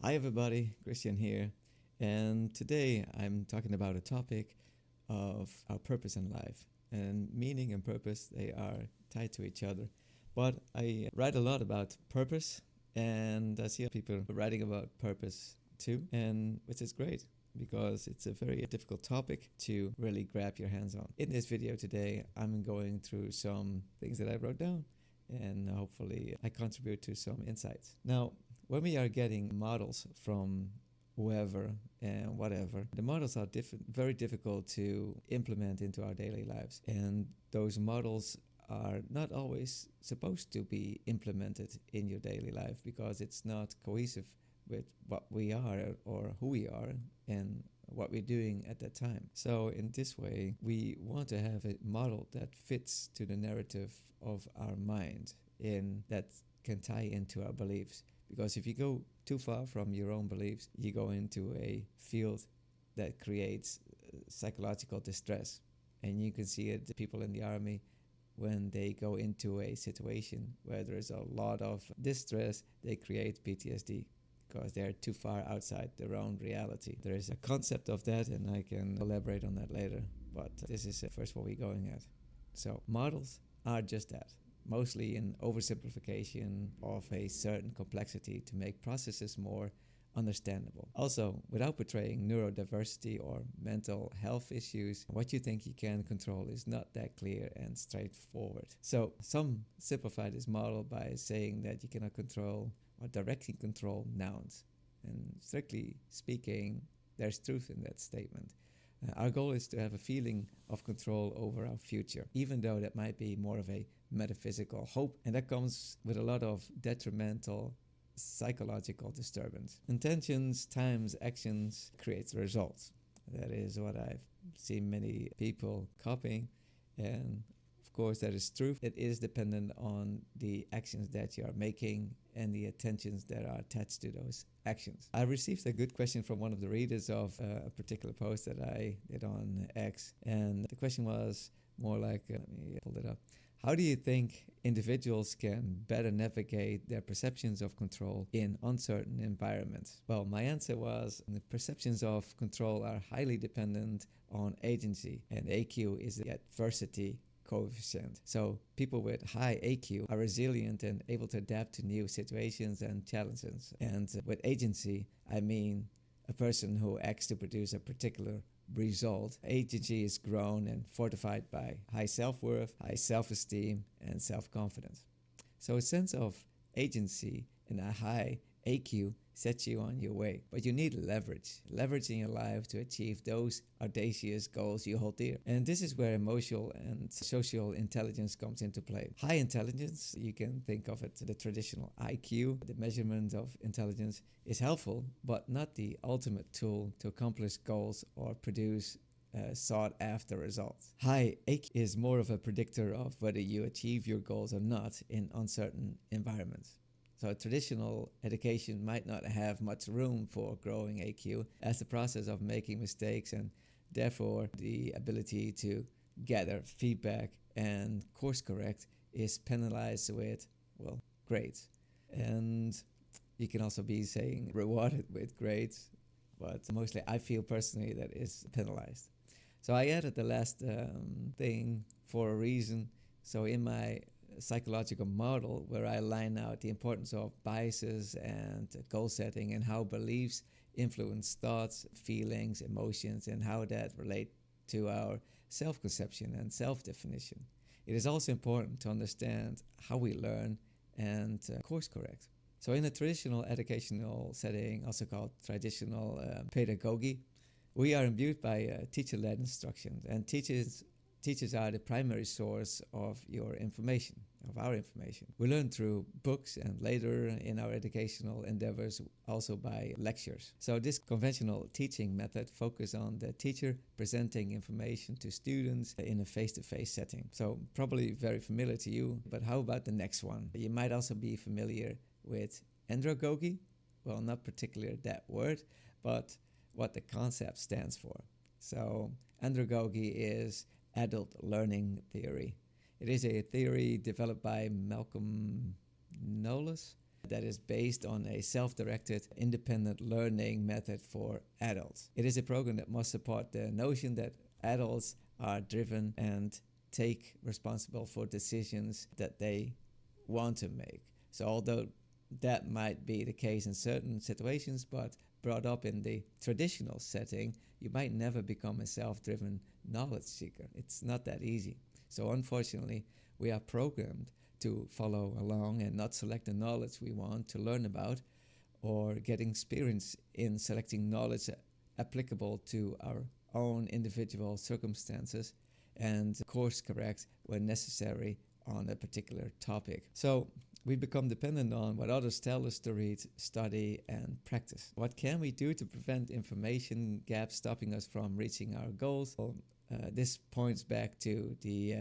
Hi, everybody. Christian here. And today I'm talking about a topic of our purpose in life. And meaning and purpose, they are tied to each other. But I write a lot about purpose, and I see people writing about purpose too, and which is great because it's a very difficult topic to really grab your hands on. In this video today, I'm going through some things that I wrote down, and hopefully I contribute to some insights. Now, when we are getting models from whoever and whatever, the models are very difficult to implement into our daily lives. And those models are not always supposed to be implemented in your daily life because it's not cohesive with what we are or who we are and what we're doing at that time. So in this way, we want to have a model that fits to the narrative of our mind and that can tie into our beliefs. Because if you go too far from your own beliefs, you go into a field that creates psychological distress. And you can see it, the people in the army, when they go into a situation where there's a lot of distress, they create PTSD because they're too far outside their own reality. There is a concept of that, and I can elaborate on that later. But this is first what we're going at. So models are just that. Mostly an oversimplification of a certain complexity to make processes more understandable. Also, without portraying neurodiversity or mental health issues, what you think you can control is not that clear and straightforward. So some simplify this model by saying that you cannot control or directly control nouns. And strictly speaking, there's truth in that statement. Our goal is to have a feeling of control over our future, even though that might be more of a metaphysical hope, and that comes with a lot of detrimental psychological disturbance. Intentions times actions creates results. That is what I've seen many people copying, and of course that is true. It is dependent on the actions that you are making and the attentions that are attached to those actions. I received a good question from one of the readers of a particular post that I did on X, and the question was more like, let me pull it up. How do you think individuals can better navigate their perceptions of control in uncertain environments? Well, my answer was the perceptions of control are highly dependent on agency, and AQ is the adversity coefficient. So people with high AQ are resilient and able to adapt to new situations and challenges. And with agency, I mean a person who acts to produce a particular result. Agency is grown and fortified by high self-worth, high self-esteem, and self-confidence. So a sense of agency and a high AQ sets you on your way. But you need leverage in your life to achieve those audacious goals you hold dear. And this is where emotional and social intelligence comes into play. High intelligence, you can think of it, the traditional IQ, the measurement of intelligence, is helpful, but not the ultimate tool to accomplish goals or produce sought after results. High AQ is more of a predictor of whether you achieve your goals or not in uncertain environments. So traditional education might not have much room for growing AQ as the process of making mistakes and therefore the ability to gather feedback and course correct is penalized with, well, grades. And you can also be saying rewarded with grades, but mostly I feel personally that is penalized. So I added the last thing for a reason. So in my psychological model where I line out the importance of biases and goal setting and how beliefs influence thoughts, feelings, emotions, and how that relate to our self-conception and self-definition. It is also important to understand how we learn and course correct. So in a traditional educational setting, also called traditional pedagogy, we are imbued by teacher-led instructions, and teachers are the primary source of your information, of our information. We learn through books and later in our educational endeavors also by lectures. So this conventional teaching method focuses on the teacher presenting information to students in a face-to-face setting. So probably very familiar to you, but how about the next one? You might also be familiar with andragogy. Well, not particularly that word, but what the concept stands for. So andragogy is adult learning theory. It is a theory developed by Malcolm Knowles that is based on a self-directed, independent learning method for adults. It is a program that must support the notion that adults are driven and take responsible for decisions that they want to make. So although that might be the case in certain situations, but brought up in the traditional setting, you might never become a self-driven knowledge seeker. It's not that easy. So unfortunately, we are programmed to follow along and not select the knowledge we want to learn about, or get experience in selecting knowledge applicable to our own individual circumstances, and course correct when necessary on a particular topic. So we become dependent on what others tell us to read, study, and practice. What can we do to prevent information gaps stopping us from reaching our goals? Well, this points back to the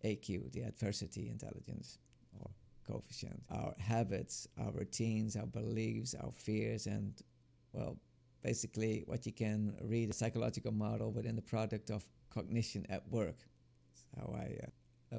AQ, the adversity intelligence or coefficient. Our habits, our routines, our beliefs, our fears, and, well, basically what you can read a psychological model within the product of cognition at work. That's how I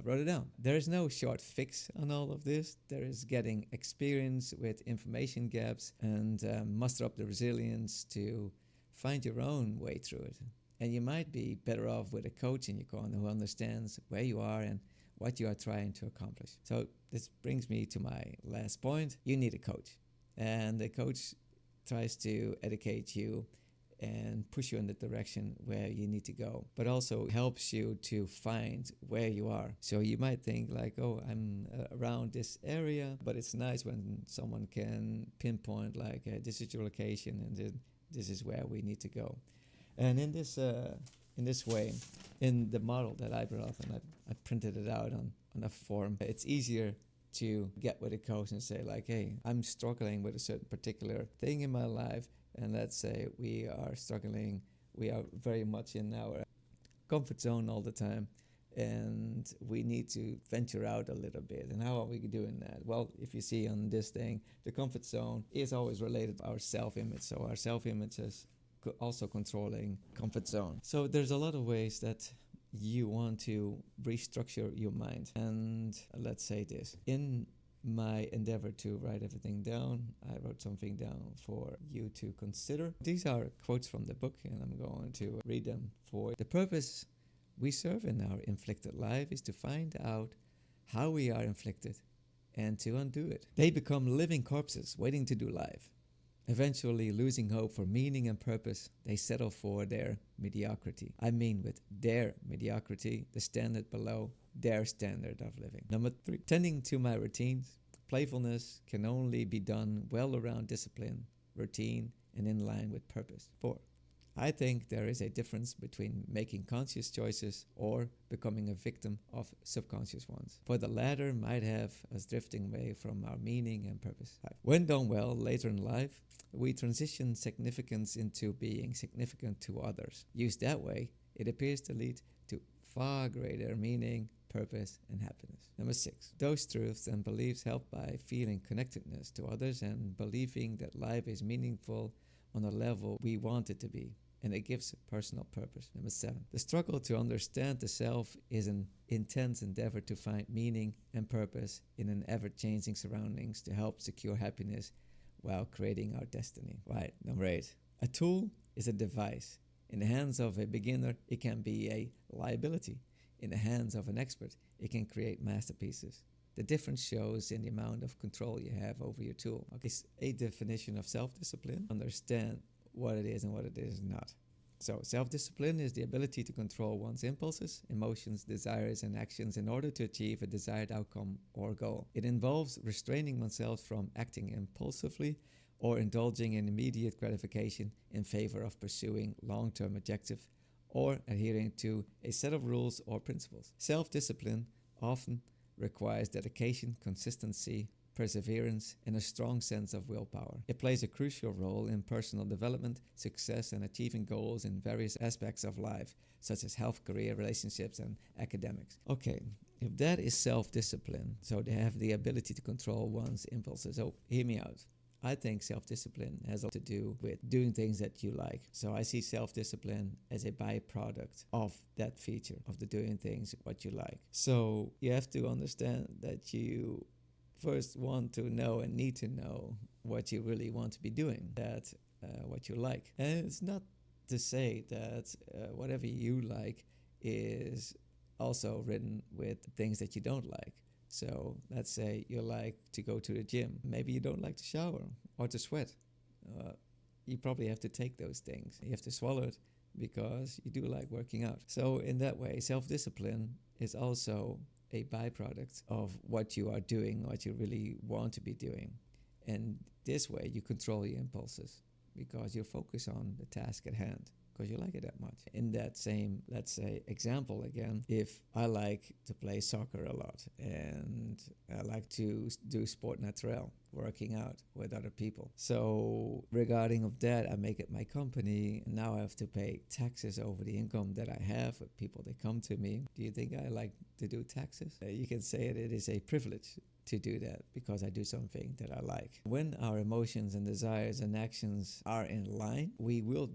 wrote it down. There is no short fix on all of this. There is getting experience with information gaps and muster up the resilience to find your own way through it. And you might be better off with a coach in your corner who understands where you are and what you are trying to accomplish. So this brings me to my last point. You need a coach. And the coach tries to educate you and push you in the direction where you need to go, but also helps you to find where you are. So you might think like, oh, I'm around this area, but it's nice when someone can pinpoint like, this is your location and this is where we need to go. And in this way, in the model that I brought up, and I printed it out on a form, it's easier to get with a coach and say like, hey, I'm struggling with a certain particular thing in my life. And let's say we are struggling, we are very much in our comfort zone all the time, and we need to venture out a little bit. And how are we doing that? Well, if you see on this thing, the comfort zone is always related to our self-image. So our self-image is also controlling comfort zone. So there's a lot of ways that you want to restructure your mind. And let's say this. In my endeavor to write everything down, I wrote something down for you to consider. These are quotes from the book, and I'm going to read them for you. The purpose we serve in our inflicted life is to find out how we are inflicted and to undo it. They become living corpses waiting to do life. Eventually losing hope for meaning and purpose, they settle for their mediocrity. I mean with their mediocrity, the standard below their standard of living. Number 3, tending to my routines. Playfulness can only be done well around discipline, routine, and in line with purpose. 4, I think there is a difference between making conscious choices or becoming a victim of subconscious ones. For the latter might have us drifting away from our meaning and purpose. 5, when done well later in life, we transition significance into being significant to others. Used that way, it appears to lead to far greater meaning, purpose, and happiness. Number 6, those truths and beliefs help by feeling connectedness to others and believing that life is meaningful on a level we want it to be, and it gives personal purpose. Number 7, the struggle to understand the self is an intense endeavor to find meaning and purpose in an ever-changing surroundings to help secure happiness while creating our destiny. Right, number 8, a tool is a device. In the hands of a beginner, it can be a liability. In the hands of an expert, it can create masterpieces. The difference shows in the amount of control you have over your tool. Okay, it's a definition of self-discipline. Understand what it is and what it is not. So self-discipline is the ability to control one's impulses, emotions, desires, and actions in order to achieve a desired outcome or goal. It involves restraining oneself from acting impulsively or indulging in immediate gratification in favor of pursuing long-term objective or adhering to a set of rules or principles. Self-discipline often requires dedication, consistency, perseverance, and a strong sense of willpower. It plays a crucial role in personal development, success, and achieving goals in various aspects of life, such as health, career, relationships, and academics. Okay, if that is self-discipline, so they have the ability to control one's impulses. So hear me out. I think self-discipline has a lot to do with doing things that you like. So I see self-discipline as a byproduct of that feature, of the doing things what you like. So you have to understand that you first want to know and need to know what you really want to be doing, that what you like. And it's not to say that whatever you like is also written with things that you don't like. So let's say you like to go to the gym. Maybe you don't like to shower or to sweat. You probably have to take those things. You have to swallow it because you do like working out. So in that way, self-discipline is also a byproduct of what you are doing, what you really want to be doing. And this way you control your impulses because you focus on the task at hand, because you like it that much. In that same, let's say, example again, if I like to play soccer a lot and I like to do sport naturel, working out with other people. So regarding of that, I make it my company. Now I have to pay taxes over the income that I have with people that come to me. Do you think I like to do taxes? You can say it is a privilege to do that because I do something that I like. When our emotions and desires and actions are in line, we will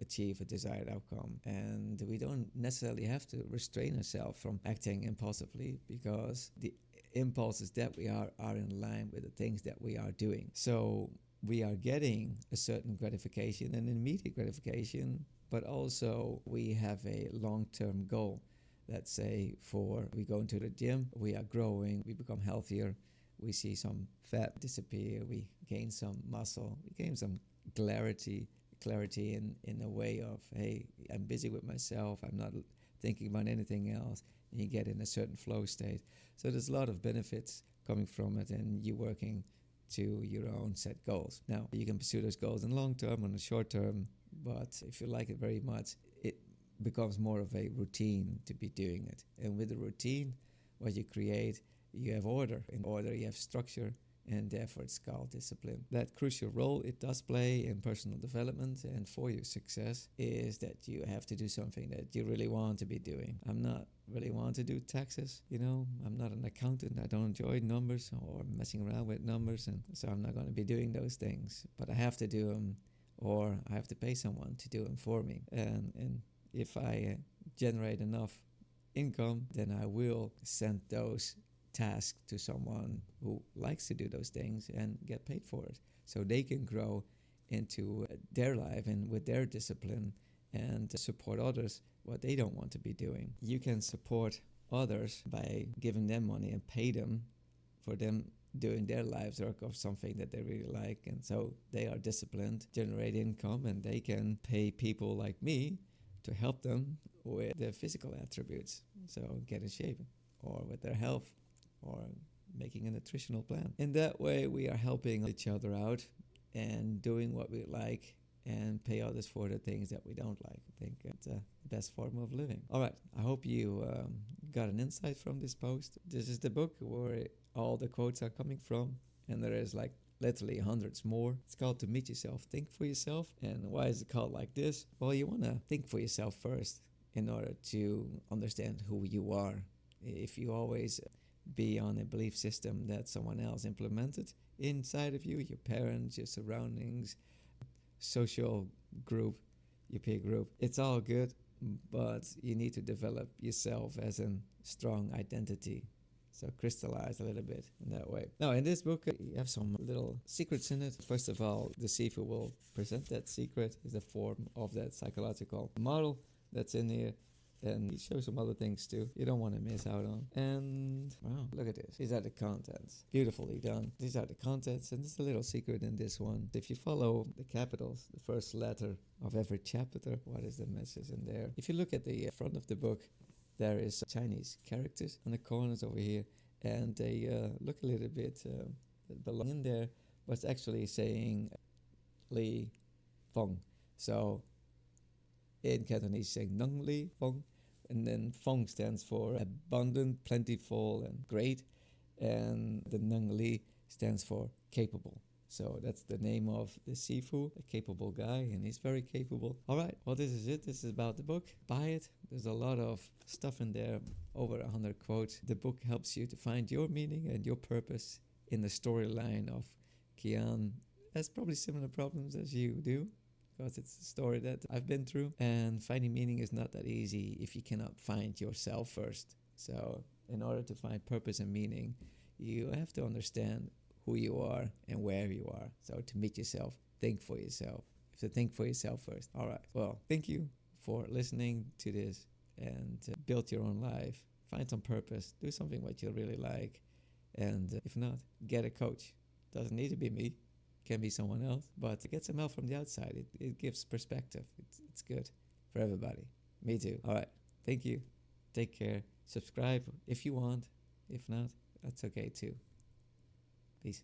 achieve a desired outcome, and we don't necessarily have to restrain ourselves from acting impulsively because the impulses that we are in line with the things that we are doing. So we are getting a certain gratification, an immediate gratification, but also we have a long-term goal. Let's say we go into the gym, we are growing, we become healthier, we see some fat disappear, we gain some muscle, we gain some clarity in a way of, hey, I'm busy with myself, I'm not thinking about anything else, and you get in a certain flow state. So there's a lot of benefits coming from it, and you working to your own set goals. Now, you can pursue those goals in long term and in short term, but if you like it very much, it becomes more of a routine to be doing it. And with the routine, what you create, you have order. In order, you have structure, and therefore it's called discipline. That crucial role it does play in personal development and for your success is that you have to do something that you really want to be doing. I'm not really want to do taxes, I'm not an accountant. I don't enjoy numbers or messing around with numbers, and so I'm not going to be doing those things. But I have to do them, or I have to pay someone to do them for me. And if I generate enough income, then I will send those tasks to someone who likes to do those things and get paid for it, so they can grow into their life and with their discipline and support others what they don't want to be doing. You can support others by giving them money and pay them for them doing their lives work of something that they really like, and so they are disciplined, generate income, and they can pay people like me to help them with their physical attributes, so get in shape, or with their health, or making a nutritional plan. In that way, we are helping each other out and doing what we like and pay others for the things that we don't like. I think it's the best form of living. All right, I hope you got an insight from this post. This is the book where all the quotes are coming from, and there is literally hundreds more. It's called To Meet Yourself, Think for Yourself. And why is it called like this? Well, you want to think for yourself first in order to understand who you are. If you always be on a belief system that someone else implemented inside of you, your parents, your surroundings, social group, your peer group, it's all good, but you need to develop yourself as a strong identity. So crystallize a little bit in that way. Now, in this book, you have some little secrets in it. First of all, the Sifu will present that secret as a form of that psychological model that's in here. And he shows some other things too you don't want to miss out on. And wow, look at this. These are the contents. Beautifully done. These are the contents, and there's a little secret in this one. If you follow the capitals, the first letter of every chapter, what is the message in there? If you look at the front of the book, there is Chinese characters on the corners over here, and they look a little bit belong in there, but it's actually saying Li Feng. So in Cantonese, saying Nung Li Feng, and then Feng stands for abundant, plentiful, and great, and the Nung Li stands for capable. So that's the name of the Sifu, a capable guy, and he's very capable. All right, well, this is it. This is about the book. Buy it. There's a lot of stuff in there, over 100 quotes. The book helps you to find your meaning and your purpose in the storyline of Kian. Has probably similar problems as you do, because it's a story that I've been through. And finding meaning is not that easy if you cannot find yourself first. So in order to find purpose and meaning, you have to understand who you are and where you are. So to meet yourself, think for yourself. You have to think for yourself first. All right. Well, thank you for listening to this, and build your own life. Find some purpose. Do something what you really like. And if not, get a coach. Doesn't need to be me. Can be someone else. But get some help from the outside. It gives perspective. It's good for everybody. Me too. All right. Thank you. Take care. Subscribe if you want. If not, that's okay too. Peace.